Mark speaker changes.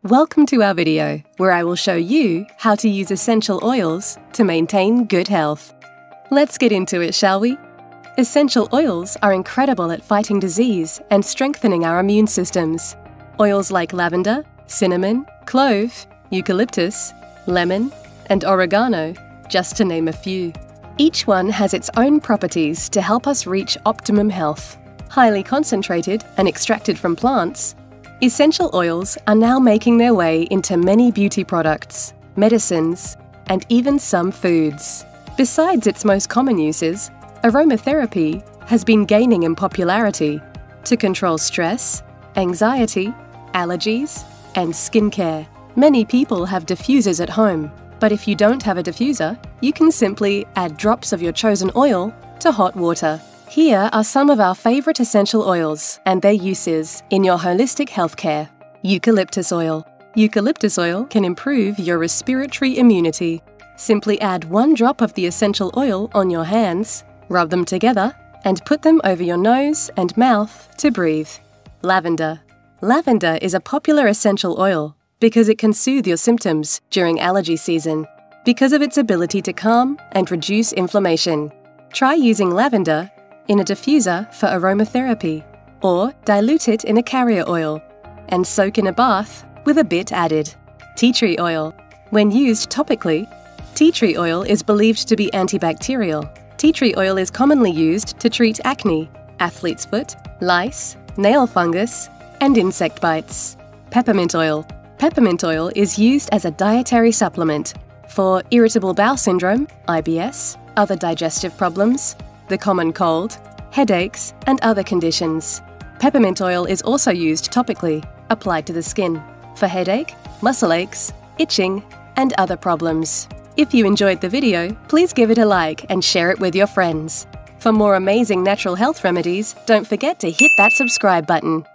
Speaker 1: Welcome to our video, where I will show you how to use essential oils to maintain good health. Let's get into it, shall we? Essential oils are incredible at fighting disease and strengthening our immune systems. Oils like lavender, cinnamon, clove, eucalyptus, lemon, and oregano, just to name a few. Each one has its own properties to help us reach optimum health. Highly concentrated and extracted from plants, essential oils are now making their way into many beauty products, medicines, and even some foods. Besides its most common uses, aromatherapy has been gaining in popularity to control stress, anxiety, allergies, and skincare. Many people have diffusers at home, but if you don't have a diffuser, you can simply add drops of your chosen oil to hot water. Here are some of our favorite essential oils and their uses in your holistic healthcare. Eucalyptus oil. Eucalyptus oil can improve your respiratory immunity. Simply add 1 drop of the essential oil on your hands, rub them together, and put them over your nose and mouth to breathe. Lavender. Lavender is a popular essential oil because it can soothe your symptoms during allergy season because of its ability to calm and reduce inflammation. Try using lavender in a diffuser for aromatherapy, or dilute it in a carrier oil and soak in a bath with a bit added. Tea tree oil. When used topically, tea tree oil is believed to be antibacterial. Tea tree oil is commonly used to treat acne, athlete's foot, lice, nail fungus, and insect bites. Peppermint oil. Peppermint oil is used as a dietary supplement for irritable bowel syndrome, IBS, other digestive problems, the common cold, headaches, and other conditions. Peppermint oil is also used topically, applied to the skin, for headache, muscle aches, itching, and other problems. If you enjoyed the video, please give it a like and share it with your friends. For more amazing natural health remedies, don't forget to hit that subscribe button.